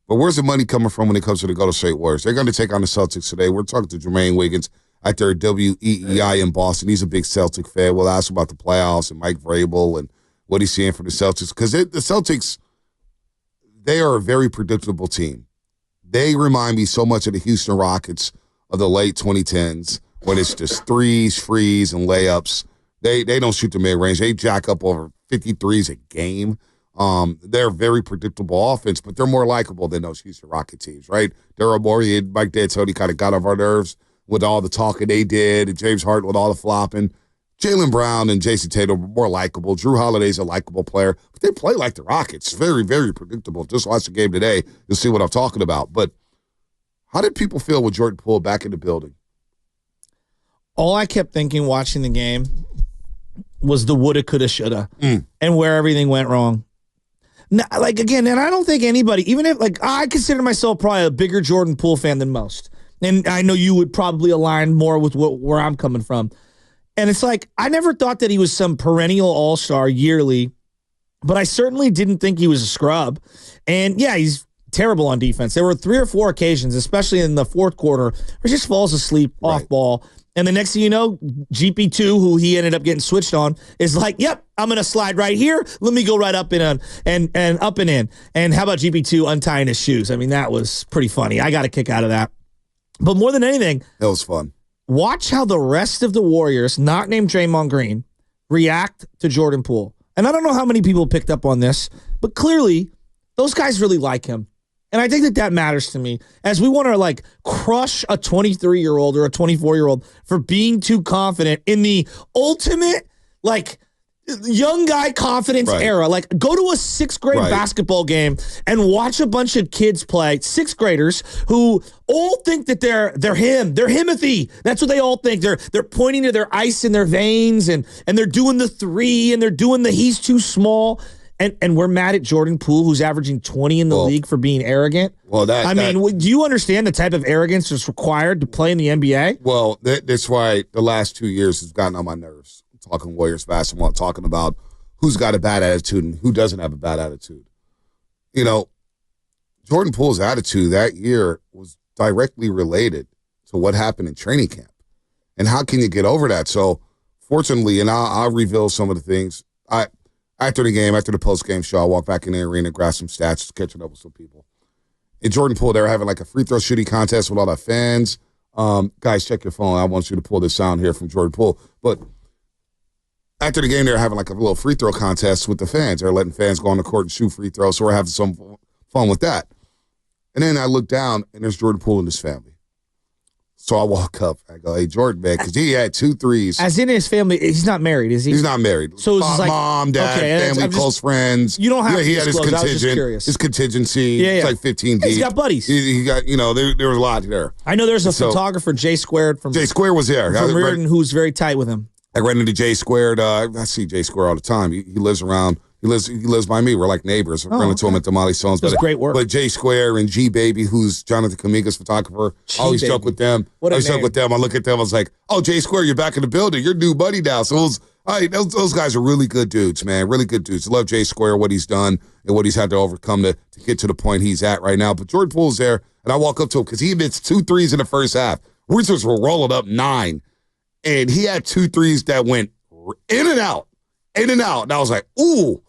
But where's the money coming from when it comes to the Golden State Warriors? They're going to take on the Celtics today. We're talking to Jermaine Wiggins at their WEEI in Boston. He's a big Celtic fan. We'll ask about the playoffs and Mike Vrabel and what he's seeing for the Celtics. Because the Celtics, they are a very predictable team. They remind me so much of the Houston Rockets of the late 2010s when it's just threes, frees, and layups. They don't shoot the mid-range. They jack up over 53s a game. They're a very predictable offense, but they're more likable than those Houston Rocket teams, right? Daryl Morey and Mike D'Antoni kind of got off our nerves with all the talking they did, and James Harden with all the flopping. Jaylen Brown and Jason Tatum were more likable. Drew Holiday's a likable player, but they play like the Rockets. Very, very predictable. Just watch the game today. You'll see what I'm talking about. But how did people feel with Jordan Poole back in the building? All I kept thinking watching the game was the woulda, coulda, shoulda, and where everything went wrong. Now, again, and I don't think anybody, even if, I consider myself probably a bigger Jordan Poole fan than most. And I know you would probably align more with where I'm coming from. And it's I never thought that he was some perennial all-star yearly, but I certainly didn't think he was a scrub. And, yeah, he's terrible on defense. There were 3 or 4 occasions, especially in the fourth quarter, where he just falls asleep off ball. And the next thing you know, GP2, who he ended up getting switched on, is yep, I'm going to slide right here. Let me go right up and up and in. And how about GP2 untying his shoes? I mean, that was pretty funny. I got a kick out of that. But more than anything, that was fun. Watch how the rest of the Warriors, not named Draymond Green, react to Jordan Poole. And I don't know how many people picked up on this, but clearly those guys really like him. And I think that matters to me, as we want to crush a 23-year-old or a 24-year-old for being too confident in the ultimate young guy confidence era. Go to a 6th grade basketball game and watch a bunch of kids play, 6th graders who all think that they're him. They're Himothy. That's what they all think. They're pointing to their ice in their veins and they're doing the 3 and they're doing the he's too small. And we're mad at Jordan Poole, who's averaging 20 in the league for being arrogant. Well, do you understand the type of arrogance that's required to play in the NBA? Well, that's why the last 2 years has gotten on my nerves. Talking Warriors basketball, talking about who's got a bad attitude and who doesn't have a bad attitude. You know, Jordan Poole's attitude that year was directly related to what happened in training camp. And how can you get over that? So, fortunately, and I'll reveal some of the things. After the game, after the post-game show, I walked back in the arena, grabbed some stats, catching up with some people. And Jordan Poole, they were having a free throw shooting contest with all the fans. Guys, check your phone. I want you to pull this sound here from Jordan Poole. But after the game, they were having a little free throw contest with the fans. They were letting fans go on the court and shoot free throws, so we're having some fun with that. And then I look down, and there's Jordan Poole and his family. So I walk up. I go, hey, Jordan, man, because he had 2 threes. As in his family, he's not married, is he? He's not married. So it's mom, dad, family, close friends. You don't have to he had his disclose. I was just contingent. curious. His contingency. Yeah. It's 15 deep. He's got buddies. He got, there was a lot there. I know there's a photographer, Jay Squared from was there. From Reardon, who's very tight with him. I ran into Jay Squared. I see Jay Squared all the time. He lives around. He lives by me. We're like neighbors. I run into him at the Molly Stones. That's great work. But Jay Square and G Baby, who's Jonathan Kamiga's photographer, always joke with them. I look at them. I was like, oh, Jay Square, you're back in the building. You're new buddy now. So those guys are really good dudes, man. Really good dudes. Love Jay Square, what he's done and what he's had to overcome to get to the point he's at right now. But Jordan Poole's there, and I walk up to him because he hits 2 threes in the first half. Wizards were rolling up 9, and he had 2 threes that went in and out. And I was like, ooh.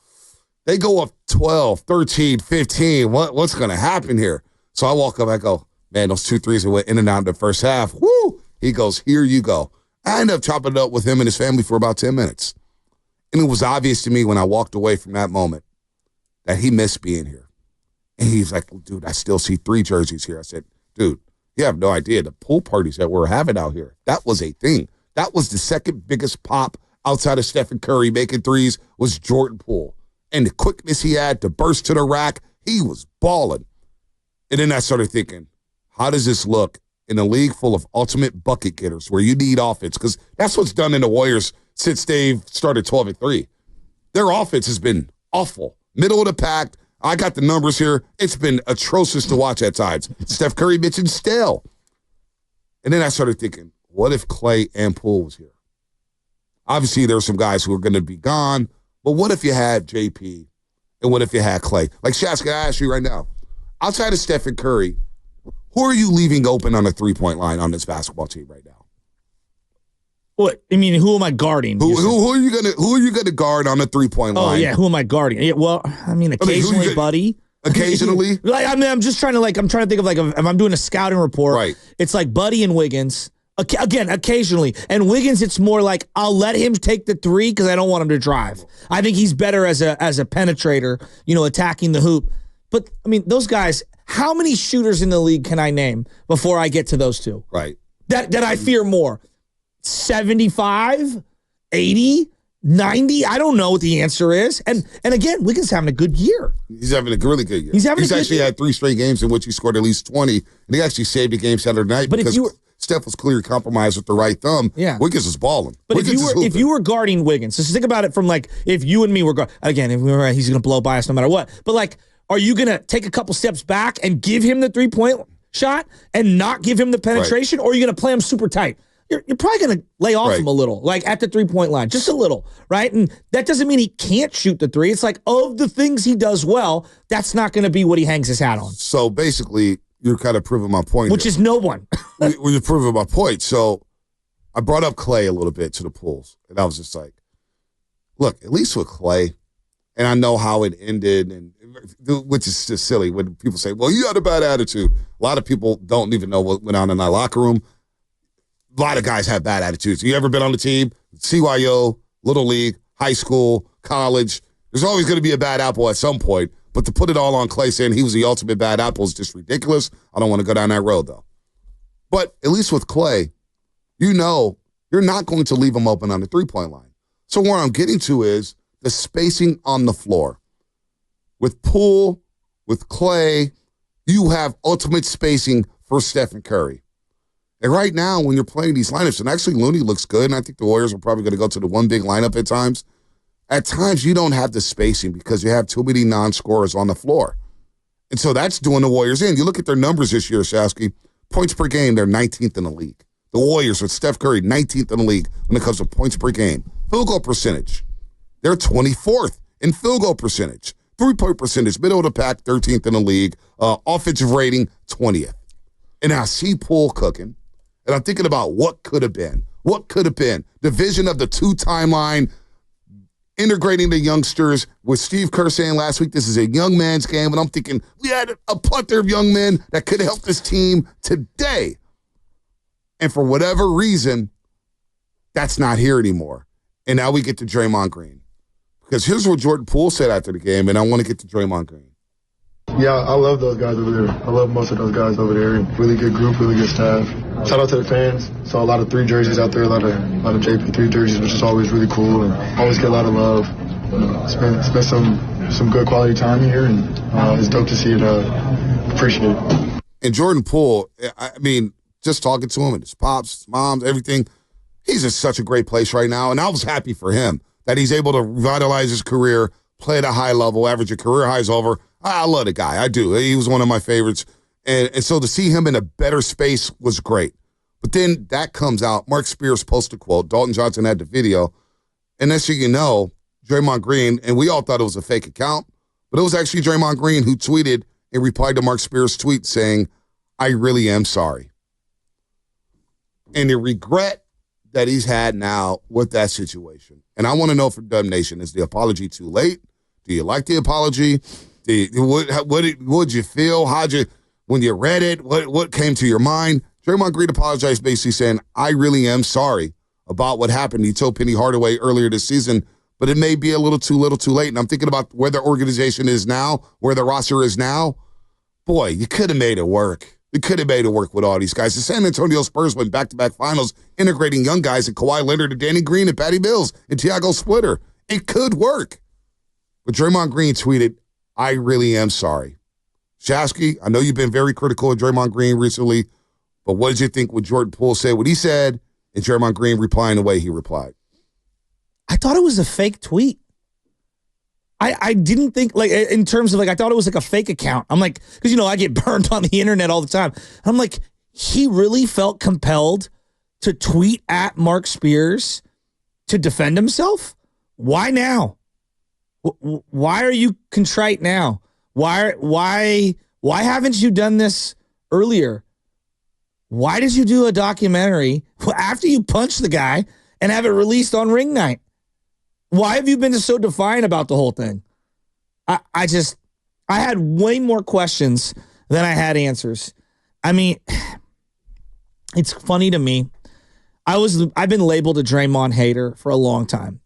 They go up 12, 13, 15. What's going to happen here? So I walk up, I go, man, those 2 threes that went in and out in the first half. Woo! He goes, here you go. I ended up chopping it up with him and his family for about 10 minutes. And it was obvious to me when I walked away from that moment that he missed being here. And he's like, dude, I still see 3 jerseys here. I said, dude, you have no idea the pool parties that we're having out here. That was a thing. That was the second biggest pop outside of Stephen Curry making threes was Jordan Poole. And the quickness he had to burst to the rack, he was balling. And then I started thinking, how does this look in a league full of ultimate bucket getters where you need offense? Because that's what's done in the Warriors since they've started 12-3. Their offense has been awful. Middle of the pack. I got the numbers here. It's been atrocious to watch at times. Steph Curry mentioned stale. And then I started thinking, what if Clay and Poole was here? Obviously, there are some guys who are going to be gone. But what if you had JP and what if you had Clay? Like, Shaz, can I ask you right now? outside of Stephen Curry, who are you leaving open on the three-point line on this basketball team right now? What? I mean, who am I guarding? Who are you gonna guard on the three-point line? Oh yeah, who am I guarding? Yeah, well, I mean, occasionally, Buddy. Occasionally, I'm just trying to I'm trying to think of if I'm doing a scouting report. Right. It's like Buddy and Wiggins. Again, occasionally, and Wiggins, it's more like I'll let him take the three because I don't want him to drive. I think he's better as a penetrator, attacking the hoop. But I mean, those guys. How many shooters in the league can I name before I get to those two? Right. That I fear more. 75, 80, 90. I don't know what the answer is. And again, Wiggins having a good year. He's having a really good year. He's actually had 3 straight games in which he scored at least 20, and he actually saved a game Saturday night because Steph was clearly compromised with the right thumb. Yeah. Wiggins was balling. But if you were guarding Wiggins, just think about it from if you and me were again, if we were he's going to blow by us no matter what. But are you going to take a couple steps back and give him the 3-point shot and not give him the penetration, or are you going to play him super tight? You're probably going to lay off him a little, at the 3-point line, just a little, right? And that doesn't mean he can't shoot the three. It's of the things he does well, that's not going to be what he hangs his hat on. So basically, you're kind of proving my point. Which is no one. You're proving my point. So I brought up Clay a little bit to the Pools, and I was just like, look, at least with Clay, and I know how it ended, which is just silly when people say, well, you had a bad attitude. A lot of people don't even know what went on in that locker room. A lot of guys have bad attitudes. You ever been on the team? CYO, Little League, high school, college. There's always going to be a bad apple at some point. But to put it all on Clay saying he was the ultimate bad apple is just ridiculous. I don't want to go down that road, though. But at least with Clay, you're not going to leave him open on the three-point line. So what I'm getting to is the spacing on the floor. With Poole, with Clay, you have ultimate spacing for Stephen Curry. And right now, when you're playing these lineups, and actually Looney looks good, and I think the Warriors are probably going to go to the one big lineup at times. At times, you don't have the spacing because you have too many non-scorers on the floor. And so that's doing the Warriors in. You look at their numbers this year, Shasky, points per game, they're 19th in the league. The Warriors with Steph Curry, 19th in the league when it comes to points per game. Field goal percentage, they're 24th in field goal percentage. 3-point percentage, middle of the pack, 13th in the league. Offensive rating, 20th. And I see Poole cooking. And I'm thinking about what could have been. What could have been? Division of the 2 timeline, integrating the youngsters with Steve Kerr saying last week this is a young man's game. And I'm thinking we had a plethora of young men that could help this team today. And for whatever reason, that's not here anymore. And now we get to Draymond Green. Because here's what Jordan Poole said after the game, and I want to get to Draymond Green. Yeah, I love those guys over there. I love most of those guys over there. Really good group, really good staff. Shout out to the fans. Saw a lot of 3 jerseys out there, a lot of JP3 jerseys, which is always really cool, and always get a lot of love. Spent some good quality time here, and it's dope to see it. Appreciate it. And Jordan Poole, I mean, just talking to him and his pops, his moms, everything, he's in such a great place right now, and I was happy for him that he's able to revitalize his career, play at a high level, average a career highs over. I love the guy. I do. He was one of my favorites. And so to see him in a better space was great. But then that comes out. Marc Spears posted a quote. Dalton Johnson had the video. And next thing you know, Draymond Green, and we all thought it was a fake account, but it was actually Draymond Green who tweeted and replied to Marc Spears' tweet saying, I really am sorry. And the regret that he's had now with that situation. And I want to know from Dub Nation, is the apology too late? Do you like the apology? What did you feel? When you read it, what came to your mind? Draymond Green apologized basically saying, I really am sorry about what happened. He told Penny Hardaway earlier this season, but it may be a little too late. And I'm thinking about where the organization is now, where the roster is now. Boy, you could have made it work. You could have made it work with all these guys. The San Antonio Spurs went back-to-back finals, integrating young guys like Kawhi Leonard and Danny Green and Patty Mills and Tiago Splitter. It could work. But Draymond Green tweeted, I really am sorry. Shasky, I know you've been very critical of Draymond Green recently, but what did you think when Jordan Poole said what he said and Draymond Green replying the way he replied? I thought it was a fake tweet. I didn't think, in terms of, I thought it was a fake account. I'm like, because, I get burned on the internet all the time. I'm like, he really felt compelled to tweet at Marc Spears to defend himself? Why now? Why are you contrite now? Why Why haven't you done this earlier? Why did you do a documentary after you punched the guy and have it released on ring night? Why have you been so defiant about the whole thing? I had way more questions than I had answers. I mean, it's funny to me. I've been labeled a Draymond hater for a long time.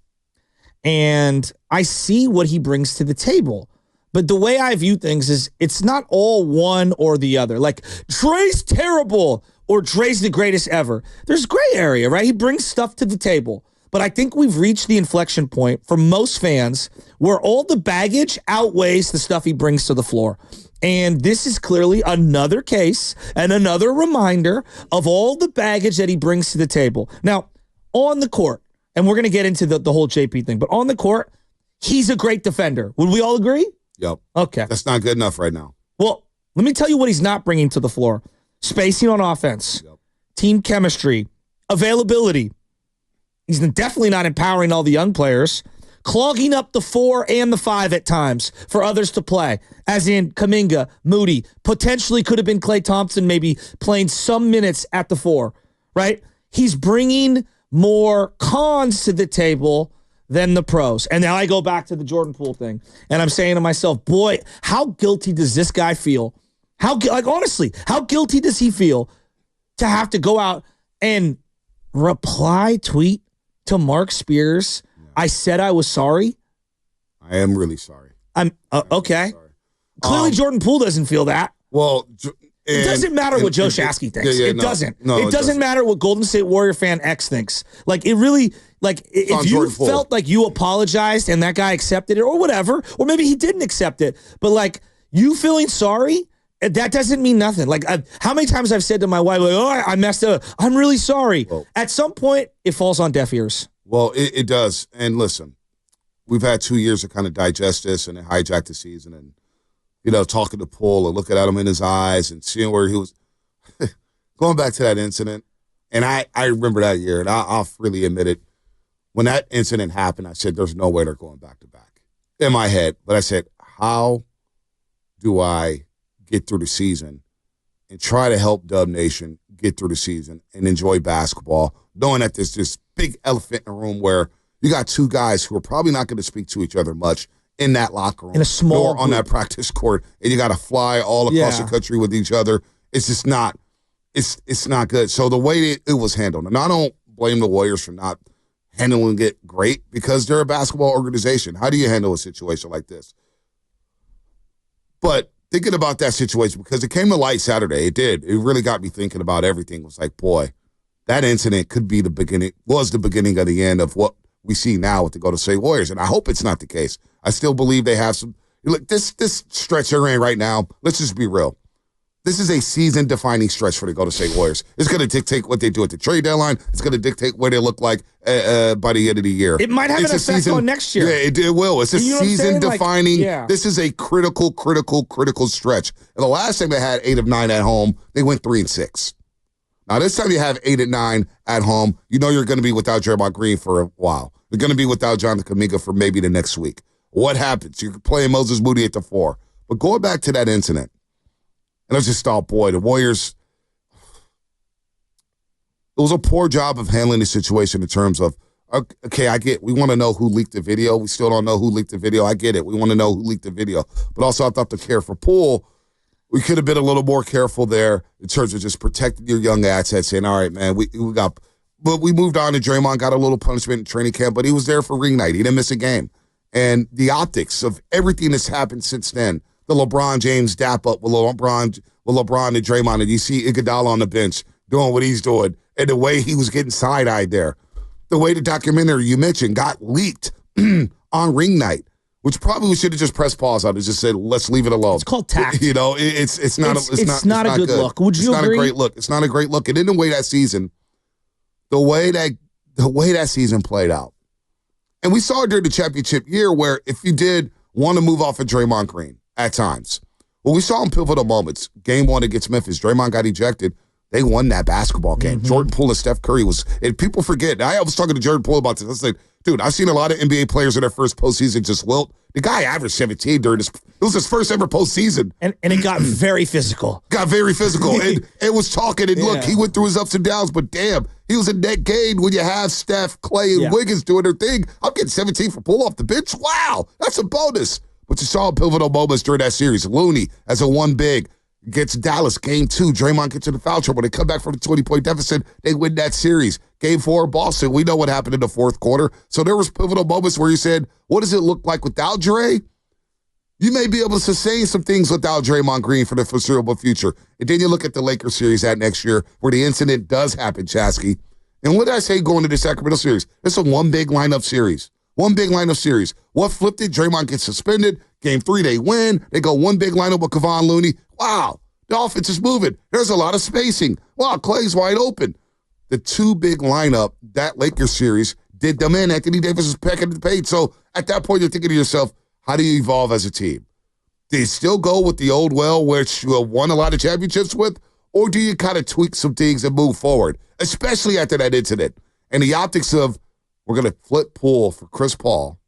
And I see what he brings to the table. But the way I view things is it's not all one or the other. Like, Dre's terrible or Dre's the greatest ever. There's gray area, right? He brings stuff to the table. But I think we've reached the inflection point for most fans where all the baggage outweighs the stuff he brings to the floor. And this is clearly another case and another reminder of all the baggage that he brings to the table. Now, on the court, and we're going to get into the whole JP thing, but on the court, he's a great defender. Would we all agree? Yep. Okay. That's not good enough right now. Well, let me tell you what he's not bringing to the floor. Spacing on offense, team chemistry, availability. He's definitely not empowering all the young players. Clogging up the 4 and the 5 at times for others to play, as in Kuminga, Moody, potentially could have been Klay Thompson maybe playing some minutes at the 4, right? He's bringing more cons to the table than the pros. And now I go back to the Jordan Poole thing, and I'm saying to myself, boy, how guilty does this guy feel? Honestly, how guilty does he feel to have to go out and tweet to Marc Spears, I said I was sorry? I am really sorry. I'm okay. Sorry. Clearly, Jordan Poole doesn't feel that. Well, it doesn't matter what Joe Shasky thinks. It doesn't. It doesn't matter what Golden State Warrior fan X thinks. Like, it really, like, if you felt like you apologized and that guy accepted it or whatever, or maybe he didn't accept it, but like, you feeling sorry, that doesn't mean nothing. Like, how many times I've said to my wife, like, oh, I messed up. I'm really sorry. Well, at some point, it falls on deaf ears. Well, it does. And listen, we've had 2 years to kind of digest this and hijack the season and, talking to Poole and looking at him in his eyes and seeing where he was going back to that incident. And I remember that year, and I'll freely admit it. When that incident happened, I said, there's no way they're going back to back in my head. But I said, how do I get through the season and try to help Dub Nation get through the season and enjoy basketball, knowing that there's this big elephant in the room where you got two guys who are probably not going to speak to each other much in that locker room, in a small or on that practice court, and you got to fly all across the country with each other. It's just not. It's not good. So the way it was handled, and I don't blame the Warriors for not handling it great because they're a basketball organization. How do you handle a situation like this? But thinking about that situation, because it came to light Saturday, it did. It really got me thinking about everything. It was like, boy, that incident could be the beginning of the end of what we see now with the Golden State Warriors. And I hope it's not the case. I still believe they have some. Look, this stretch they're in right now, let's just be real. This is a season-defining stretch for the Golden State Warriors. It's going to dictate what they do at the trade deadline. It's going to dictate what they look like by the end of the year. It might have an effect on next year. Yeah, it will. It's a season-defining. This is a critical stretch. And the last time they had 8 of 9 at home, they went 3-6. Now, this time you have 8 of 9 at home, you know you're going to be without Draymond Green for a while. You're going to be without Jonathan Kuminga for maybe the next week. What happens? You're playing Moses Moody at the 4. But going back to that incident, and I just thought, boy, the Warriors, it was a poor job of handling the situation in terms of, okay, we want to know who leaked the video. We still don't know who leaked the video. I get it. We want to know who leaked the video. But also I thought the care for Poole, we could have been a little more careful there in terms of just protecting your young assets, saying, all right, man, we moved on to Draymond, got a little punishment in training camp, but he was there for ring night. He didn't miss a game. And the optics of everything that's happened since then, the LeBron James dap up with LeBron and Draymond, and you see Iguodala on the bench doing what he's doing, and the way he was getting side-eyed there. The way the documentary you mentioned got leaked on ring night, which probably we should have just pressed pause on and just said, let's leave it alone. It's called tact. You know, it's not a good look. Would you agree? It's not a great look. It's not a great look. And in the way that season, the way that season played out, and we saw it during the championship year where if you did want to move off of Draymond Green at times, well, we saw in pivotal moments. Game 1 against Memphis, Draymond got ejected. they won that basketball game. Jordan Poole and Steph Curry and people forget. I was talking to Jordan Poole about this. I said, dude, I've seen a lot of NBA players in their first postseason just wilt. The guy averaged 17 during it was his first ever postseason. And it got very physical. Got very physical. And it was talking, and look, he went through his ups and downs, but damn, he was a net gain when you have Steph, Clay, and Wiggins doing their thing. I'm getting 17 for Poole off the bench. Wow, that's a bonus. But you saw pivotal moments during that series. Looney as a one big gets Dallas. Game 2, Draymond gets in the foul trouble. They come back from the 20-point deficit. They win that series. Game 4, Boston. We know what happened in the fourth quarter. So there was pivotal moments where you said, what does it look like without Dre? You may be able to sustain some things without Draymond Green for the foreseeable future. And then you look at the Lakers series that next year where the incident does happen, Chasky. And what did I say going to the Sacramento series? It's a one big lineup series. One big lineup series. What flipped it? Draymond gets suspended. Game 3, they win. They go one big lineup with Kevon Looney. Wow, the offense is moving. There's a lot of spacing. Wow, Clay's wide open. The 2 big lineup, that Lakers series, did them in. Anthony Davis is pecking the paint. So at that point, you're thinking to yourself, how do you evolve as a team? Do you still go with the old well, which you have won a lot of championships with, or do you kind of tweak some things and move forward, especially after that incident? And the optics of, we're going to flip Poole for Chris Paul,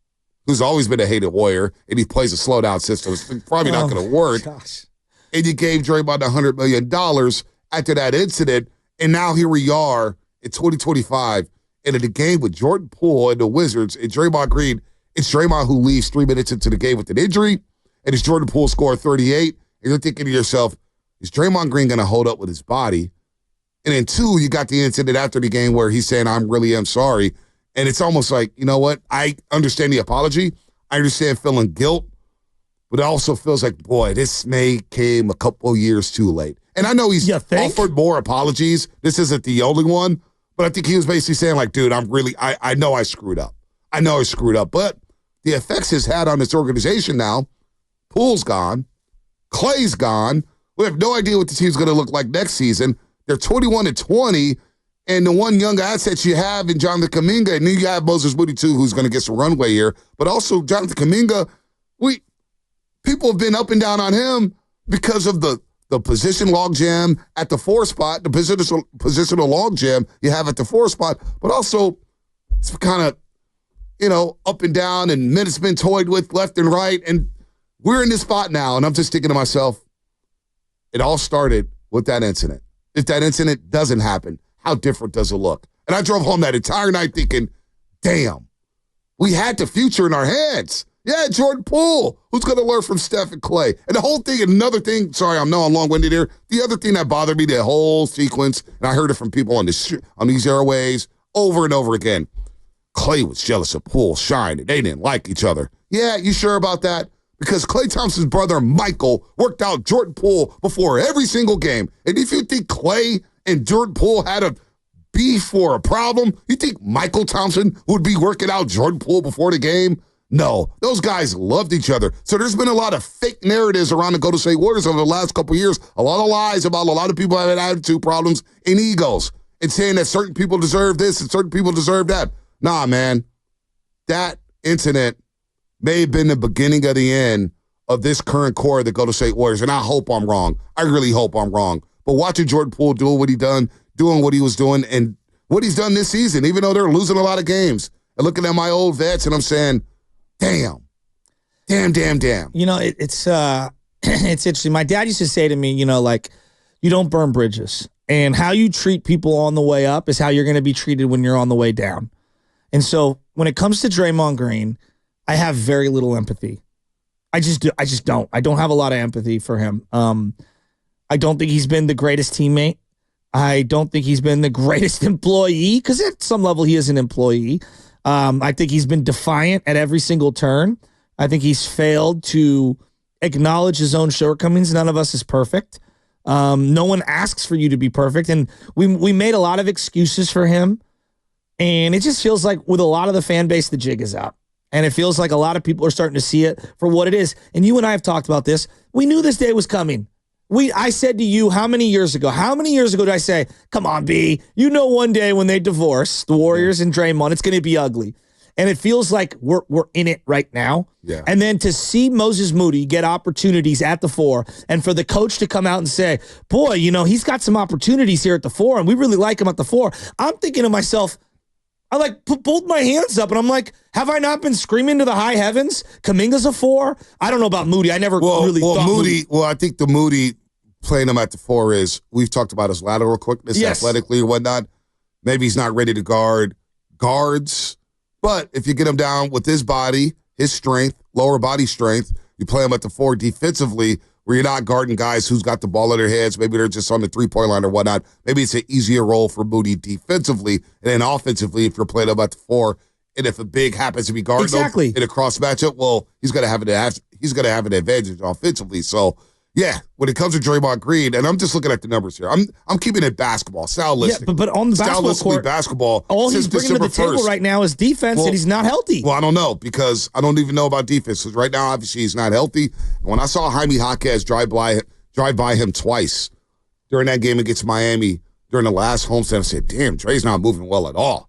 who's always been a hated Warrior, and he plays a slow-down system. It's probably not going to work. Gosh. And you gave Draymond $100 million after that incident, and now here we are in 2025, and in the game with Jordan Poole and the Wizards and Draymond Green, it's Draymond who leaves 3 minutes into the game with an injury, and it's Jordan Poole score 38, and you're thinking to yourself, is Draymond Green going to hold up with his body? And then 2, you got the incident after the game where he's saying, I really am sorry. And it's almost like, you know what? I understand the apology. I understand feeling guilt. But it also feels like, boy, this came a couple years too late. And I know he's offered more apologies. This isn't the only one. But I think he was basically saying, like, dude, I know I screwed up. I know I screwed up. But the effects it's had on this organization now, Poole's gone. Clay's gone. We have no idea what the team's going to look like next season. They're 21-20. And the one young asset you have in Jonathan Kuminga, and then you have Moses Moody too, who's going to get some runway here. But also Jonathan Kuminga, people have been up and down on him because of the position log jam at the 4 spot, the positional log jam you have at the 4 spot. But also it's kind of, up and down, and minutes been toyed with left and right. And we're in this spot now, and I'm just thinking to myself, it all started with that incident. If that incident doesn't happen, how different does it look? And I drove home that entire night thinking, damn, we had the future in our hands. Yeah, Jordan Poole, who's going to learn from Steph and Clay. And the whole thing, another thing, sorry, I'm long-winded here. The other thing that bothered me, the whole sequence, and I heard it from people on these airwaves over and over again, Clay was jealous of Poole's shine, and they didn't like each other. Yeah, you sure about that? Because Klay Thompson's brother, Michael, worked out Jordan Poole before every single game. And if you think Clay and Jordan Poole had a beef or a problem, you think Michael Thompson would be working out Jordan Poole before the game? No, those guys loved each other. So there's been a lot of fake narratives around the Golden State Warriors over the last couple of years. A lot of lies about a lot of people having attitude problems and egos and saying that certain people deserve this and certain people deserve that. Nah, man, that incident may have been the beginning of the end of this current core of the Golden State Warriors, and I hope I'm wrong. I really hope I'm wrong. But watching Jordan Poole doing what he was doing, and what he's done this season, even though they're losing a lot of games, and looking at my old vets, and I'm saying, damn. It's interesting. My dad used to say to me, you don't burn bridges. And how you treat people on the way up is how you're going to be treated when you're on the way down. And so when it comes to Draymond Green, I have very little empathy. I just don't. I don't have a lot of empathy for him. I don't think he's been the greatest teammate. I don't think he's been the greatest employee, because at some level he is an employee. I think he's been defiant at every single turn. I think he's failed to acknowledge his own shortcomings. None of us is perfect. No one asks for you to be perfect. And we made a lot of excuses for him. And it just feels like with a lot of the fan base, the jig is up. And it feels like a lot of people are starting to see it for what it is. And you and I have talked about this. We knew this day was coming. I said to you, how many years ago did I say, come on, B, one day when they divorce, the Warriors and Draymond, it's going to be ugly. and it feels like we're in it right now. Yeah. And then to see Moses Moody get opportunities at the 4, and for the coach to come out and say, boy, he's got some opportunities here at the 4, and we really like him at the 4. I'm thinking to myself, I put both my hands up, and I'm like, have I not been screaming to the high heavens? Kuminga's a 4. I don't know about Moody. I never really thought Moody. Well, I think the Moody playing him at the 4 is, we've talked about his lateral quickness, athletically and whatnot. Maybe he's not ready to guard guards, but if you get him down with his body, his strength, lower body strength, you play him at the 4 defensively, where you're not guarding guys who's got the ball in their heads. Maybe they're just on the 3-point line or whatnot. Maybe it's an easier role for Moody defensively, and then offensively, if you're playing him at the 4, and if a big happens to be guarding him in a cross matchup, well, he's gonna have an advantage offensively. So, yeah, when it comes to Draymond Green, and I'm just looking at the numbers here, I'm keeping it basketball, stylistic. Yeah, but on the basketball court, all he's bringing to the table right now is defense, and he's not healthy. Well, I don't know, because I don't even know about defense. Because right now, obviously, he's not healthy. And when I saw Jaime Jaquez drive by him twice during that game against Miami during the last homestand, I said, damn, Dre's not moving well at all.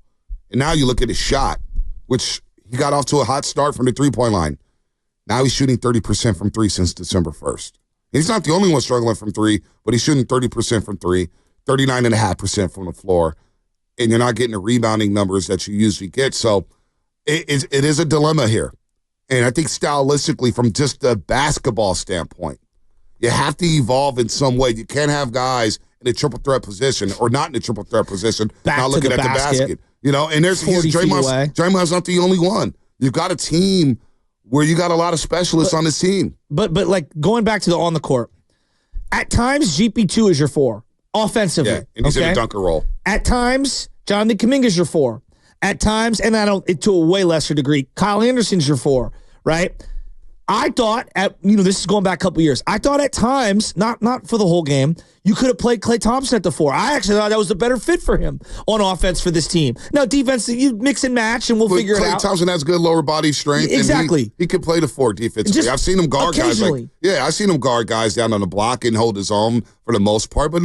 And now you look at his shot, which he got off to a hot start from the 3-point line. Now he's shooting 30% from 3 since December 1st. He's not the only one struggling from 3, but he's shooting 30% from 3, 39.5% from the floor, and you're not getting the rebounding numbers that you usually get. So it is a dilemma here. And I think stylistically, from just a basketball standpoint, you have to evolve in some way. You can't have guys in a triple threat position or not in a triple threat position, not looking at the basket. And there's Draymond's not the only one. You've got a team where you got a lot of specialists on this team. But going back to the on the court, at times GP2 is your 4 offensively. Yeah, and he's in a dunker role. At times, Jonathan Kuminga is your 4. At times, and to a way lesser degree, Kyle Anderson's your 4, right? I thought this is going back a couple years. I thought at times, not for the whole game, you could have played Klay Thompson at the 4. I actually thought that was the better fit for him on offense for this team. Now, defense, you mix and match, and we'll figure it out. Klay Thompson has good lower body strength. Exactly. And he can play the 4 defensively. I've seen him guard guys. I've seen him guard guys down on the block and hold his own for the most part. But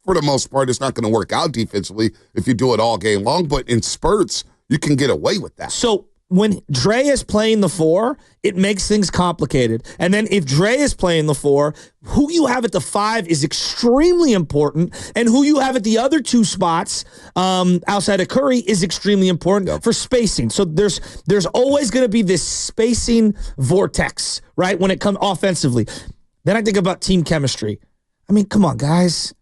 for the most part, it's not going to work out defensively if you do it all game long. But in spurts, you can get away with that. So when Dre is playing the 4, it makes things complicated. And then if Dre is playing the 4, who you have at the 5 is extremely important, and who you have at the other 2 spots outside of Curry is extremely important for spacing. So there's always going to be this spacing vortex, right, when it comes offensively. Then I think about team chemistry. I mean, come on, guys.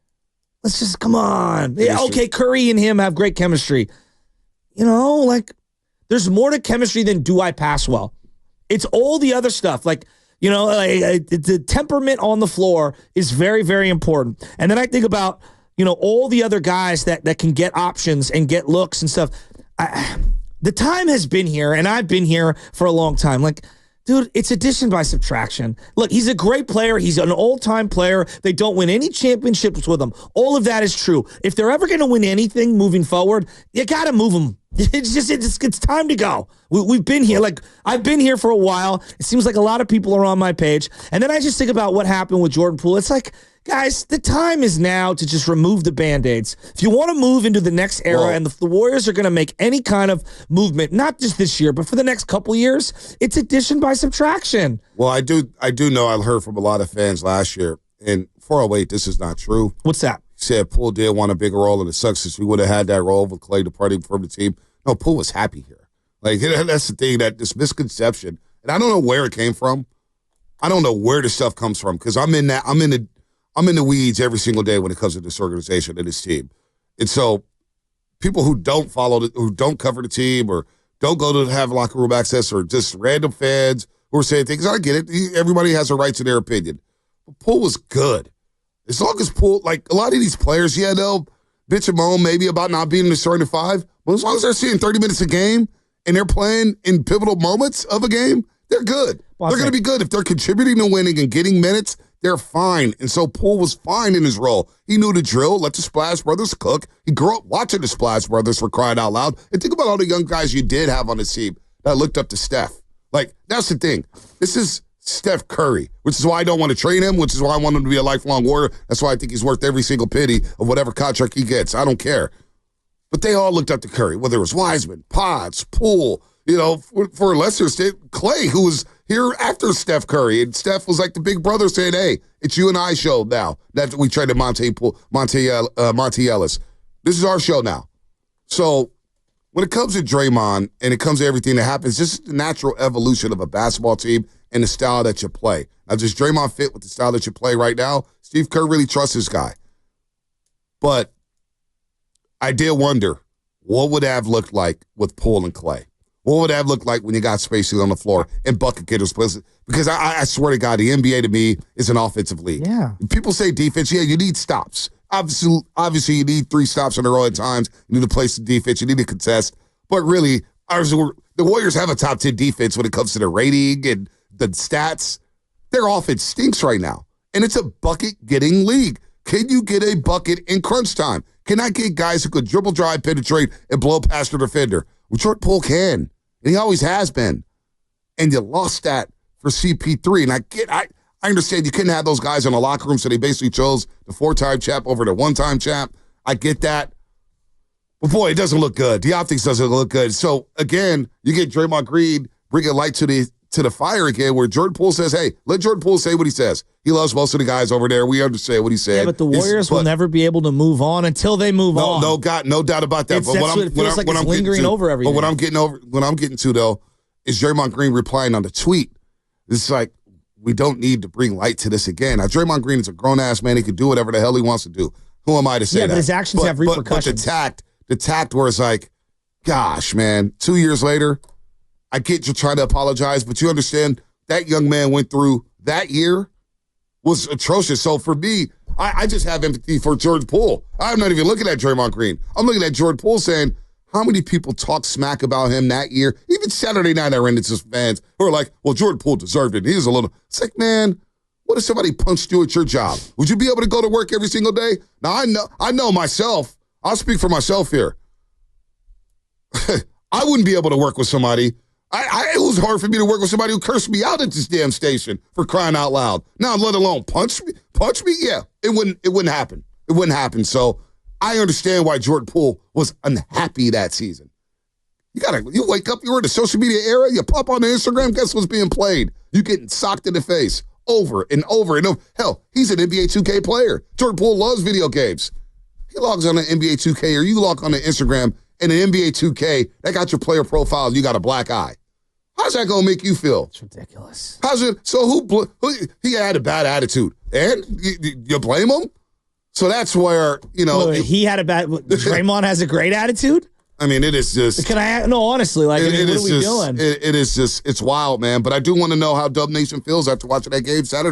Let's just, come on. Yeah, okay, Curry and him have great chemistry. There's more to chemistry than do I pass well. It's all the other stuff. The temperament on the floor is very, very important. And then I think about, all the other guys that can get options and get looks and stuff. The time has been here, and I've been here for a long time. Dude, it's addition by subtraction. Look, he's a great player. He's an all-time player. They don't win any championships with him. All of that is true. If they're ever going to win anything moving forward, you got to move him. It's time to go. We've been here. I've been here for a while. It seems like a lot of people are on my page. And then I just think about what happened with Jordan Poole. It's like, guys, the time is now to just remove the Band-Aids. If you want to move into the next era, and the Warriors are going to make any kind of movement, not just this year, but for the next couple years, it's addition by subtraction. Well, I do know I heard from a lot of fans last year, and 408, this is not true. What's that? Said Poole did want a bigger role, and it sucks since we would have had that role with Klay departing from the team. No, Poole was happy here. That's the thing, that this misconception, and I don't know where it came from. I don't know where the stuff comes from, because I'm in the weeds every single day when it comes to this organization and this team. And so people who don't who don't cover the team or don't go to have locker room access, or just random fans who are saying things, I get it. Everybody has a right to their opinion. But Poole was good. As long as Poole, a lot of these players, they'll bitch and moan maybe about not being in the starting 5, but as long as they're seeing 30 minutes a game and they're playing in pivotal moments of a game, they're good. They're going to be good. If they're contributing to winning and getting minutes, they're fine. And so Poole was fine in his role. He knew the drill, let the Splash Brothers cook. He grew up watching the Splash Brothers, for crying out loud. And think about all the young guys you did have on the team that looked up to Steph. That's the thing. This is Steph Curry, which is why I don't want to trade him, which is why I want him to be a lifelong Warrior. That's why I think he's worth every single penny of whatever contract he gets. I don't care. But they all looked up to Curry, whether it was Wiseman, Potts, Poole, for Leicester State, Clay, who was here after Steph Curry, and Steph was like the big brother saying, "Hey, it's you and I show now." That we traded Monte Ellis. This is our show now. So when it comes to Draymond and it comes to everything that happens, this is the natural evolution of a basketball team and the style that you play. Now, does Draymond fit with the style that you play right now? Steve Kerr really trusts this guy. But I did wonder, what would it have looked like with Poole and Clay? What would it have looked like when you got spacing on the floor and bucket getters? Because I swear to God, the NBA to me is an offensive league. Yeah. People say defense. Yeah, you need stops. Obviously, you need 3 stops in a row at times. You need to play some defense. You need to contest. But really, the Warriors have a top 10 defense when it comes to the rating and the stats. Their offense stinks right now. And it's a bucket-getting league. Can you get a bucket in crunch time? Can I get guys who could dribble, drive, penetrate, and blow past their defender? Well, Jordan Poole can. And he always has been. And you lost that for CP3. And I understand you couldn't have those guys in the locker room, so they basically chose the 4-time champ over the 1-time champ. I get that. But, boy, it doesn't look good. The optics doesn't look good. So, again, you get Draymond Green bringing light to the fire again, where Jordan Poole says, hey, let Jordan Poole say what he says. He loves most of the guys over there. We understand what he said. Yeah, but the Warriors will never be able to move on until they move on. No doubt about that. It feels like it's lingering over everything. But what I'm getting to, though, is Draymond Green replying on the tweet. It's like, we don't need to bring light to this again. Now, Draymond Green is a grown-ass man. He can do whatever the hell he wants to do. Who am I to say that? Yeah, but his actions have repercussions. But the tact where it's like, gosh, man, 2 years later, I get you trying to apologize, but you understand that young man went through that year was atrocious. So for me, I just have empathy for Jordan Poole. I'm not even looking at Draymond Green. I'm looking at Jordan Poole saying, how many people talk smack about him that year? Even Saturday night, I ran into some fans who are like, well, Jordan Poole deserved it. He was a little. It's like, man, what if somebody punched you at your job? Would you be able to go to work every single day? Now, I know myself. I'll speak for myself here. I wouldn't be able to work with somebody. It was hard for me to work with somebody who cursed me out at this damn station for crying out loud. Now, let alone punch me. Yeah, it wouldn't happen. It wouldn't happen. So I understand why Jordan Poole was unhappy that season. You wake up, you're in the social media era, you pop on the Instagram, guess what's being played? You getting socked in the face over and over and over. Hell, he's an NBA 2K player. Jordan Poole loves video games. He logs on the NBA 2K, or you log on the Instagram and the NBA 2K, that got your player profile, you got a black eye. How's that going to make you feel? It's ridiculous. So who he had a bad attitude, and you blame him? So that's where, he had a bad, Draymond has a great attitude? I mean, it is just. Honestly, what are we doing? It is just, it's wild, man. But I do want to know how Dub Nation feels after watching that game Saturday.